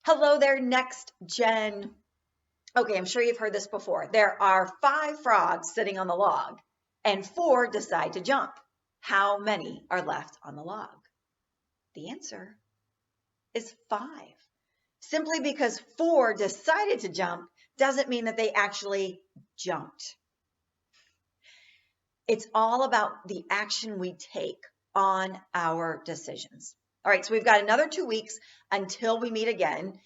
Hello there, next gen. Okay, I'm sure you've heard this before. There are 5 frogs sitting on the log, and 4 decide to jump. How many are left on the log? The answer is 5. Simply because 4 decided to jump doesn't mean that they actually jumped. It's all about the action we take on our decisions. All right, so we've got another 2 weeks until we meet again.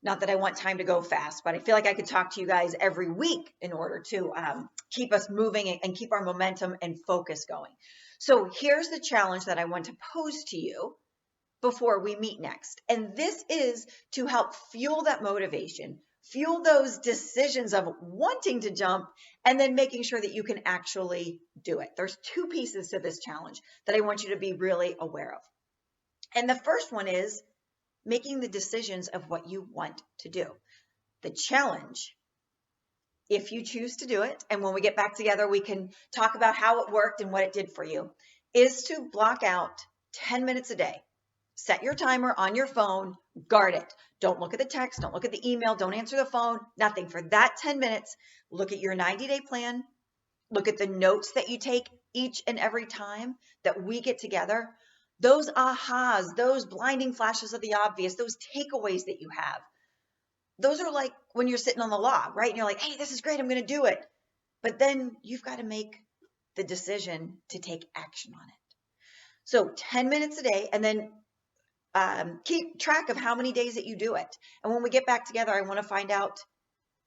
Not that I want time to go fast, but I feel like I could talk to you guys every week in order to keep us moving and keep our momentum and focus going. So here's the challenge that I want to pose to you before we meet next. And this is to help fuel that motivation, fuel those decisions of wanting to jump, and then making sure that you can actually do it. There's 2 pieces to this challenge that I want you to be really aware of. And the first one is making the decisions of what you want to do. The challenge, if you choose to do it, and when we get back together, we can talk about how it worked and what it did for you, is to block out 10 minutes a day. Set your timer on your phone, guard it. Don't look at the text, don't look at the email, don't answer the phone, nothing. For that 10 minutes, look at your 90-day plan, look at the notes that you take each and every time that we get together. Those ahas, those blinding flashes of the obvious, those takeaways that you have, those are like when you're sitting on the log, right? And you're like, hey, this is great, I'm going to do it. But then you've got to make the decision to take action on it. So 10 minutes a day, and then keep track of how many days that you do it. And when we get back together, I want to find out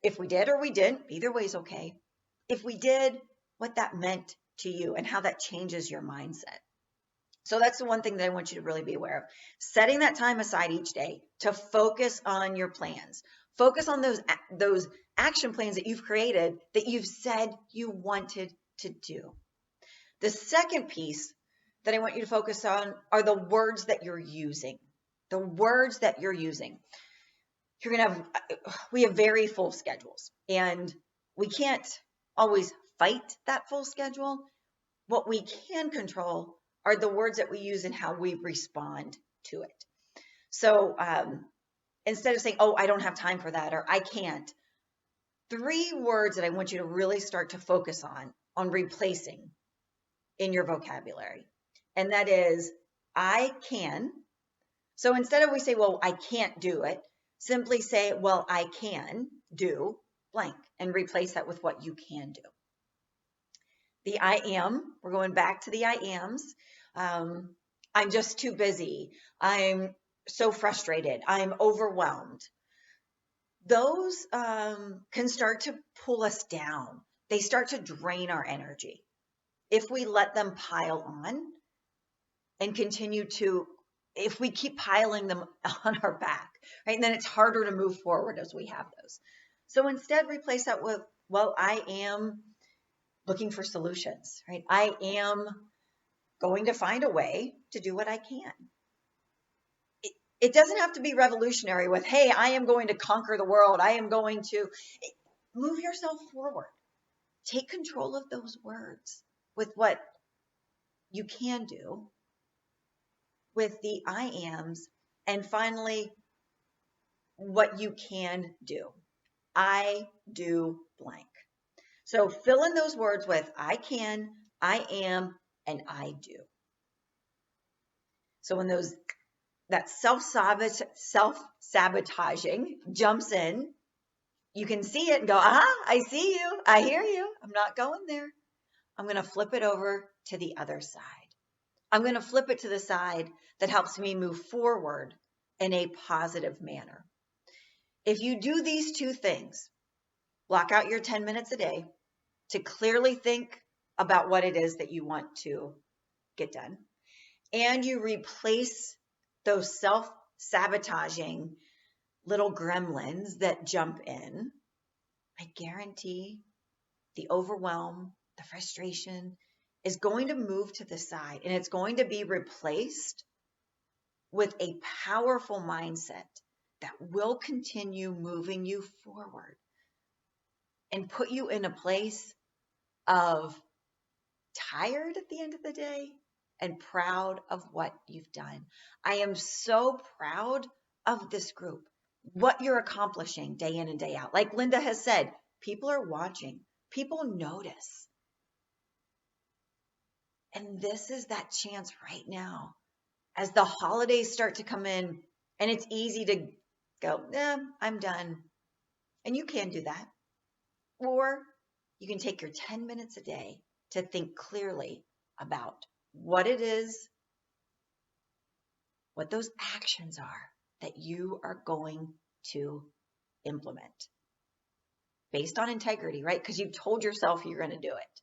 if we did or we didn't. Either way is okay. If we did, what that meant to you and how that changes your mindset. So that's the one thing that I want you to really be aware of. Setting that time aside each day to focus on your plans. Focus on those action plans that you've created that you've said you wanted to do. The second piece that I want you to focus on are the words that you're using. The words that you're using. We have very full schedules, and we can't always fight that full schedule. What we can control are the words that we use and how we respond to it. So instead of saying, oh, I don't have time for that, or I can't, 3 words that I want you to really start to focus on replacing in your vocabulary. And that is, I can. So instead of we say, well, I can't do it, simply say, well, I can do blank, and replace that with what you can do. The I am, we're going back to the I ams. I'm just too busy. I'm so frustrated. I'm overwhelmed. Those can start to pull us down. They start to drain our energy. If we let them pile on and continue to, if we keep piling them on our back, right, and then it's harder to move forward as we have those. So instead, replace that with, well, I am looking for solutions, right? I am going to find a way to do what I can. It doesn't have to be revolutionary with, hey, I am going to conquer the world. I am going to move yourself forward. Take control of those words with what you can do, with the I ams, and finally, what you can do. I do blank. So fill in those words with I can, I am, and I do. So when that self-sabotaging jumps in, you can see it and go, I see you, I hear you, I'm not going there. I'm going to flip it over to the other side. I'm going to flip it to the side that helps me move forward in a positive manner. If you do these 2 things, block out your 10 minutes a day to clearly think about what it is that you want to get done, and you replace those self-sabotaging little gremlins that jump in, I guarantee the overwhelm, the frustration is going to move to the side, and it's going to be replaced with a powerful mindset that will continue moving you forward and put you in a place of tired at the end of the day and proud of what you've done. I am so proud of this group. what you're accomplishing day in and day out. Like Linda has said, people are watching, people notice. And this is that chance right now. As the holidays start to come in, and it's easy to go, I'm done. And you can do that. Or you can take your 10 minutes a day to think clearly about what it is, what those actions are that you are going to implement based on integrity, right? Because you've told yourself you're going to do it.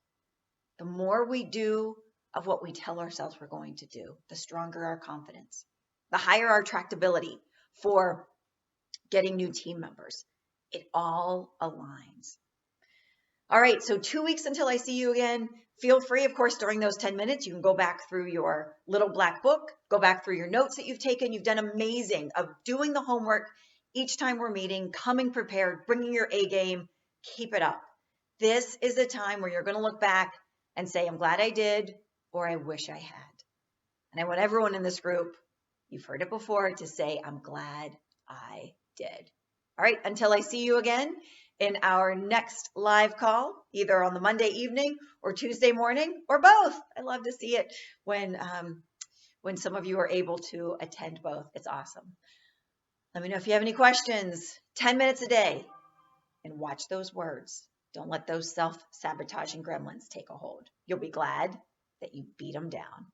The more we do of what we tell ourselves we're going to do, the stronger our confidence, the higher our tractability for getting new team members. It all aligns. All right, so 2 weeks until I see you again. Feel free, of course, during those 10 minutes, you can go back through your little black book, go back through your notes that you've taken. You've done amazing of doing the homework each time we're meeting, coming prepared, bringing your A game. Keep it up. This is a time where you're going to look back and say, I'm glad I did, or I wish I had. And I want everyone in this group, you've heard it before, to say, I'm glad I did. All right, until I see you again in our next live call, either on the Monday evening or Tuesday morning, or both. I love to see it when some of you are able to attend both. It's awesome. Let me know if you have any questions. 10 minutes a day, and watch those words. Don't let those self-sabotaging gremlins take a hold. You'll be glad that you beat them down.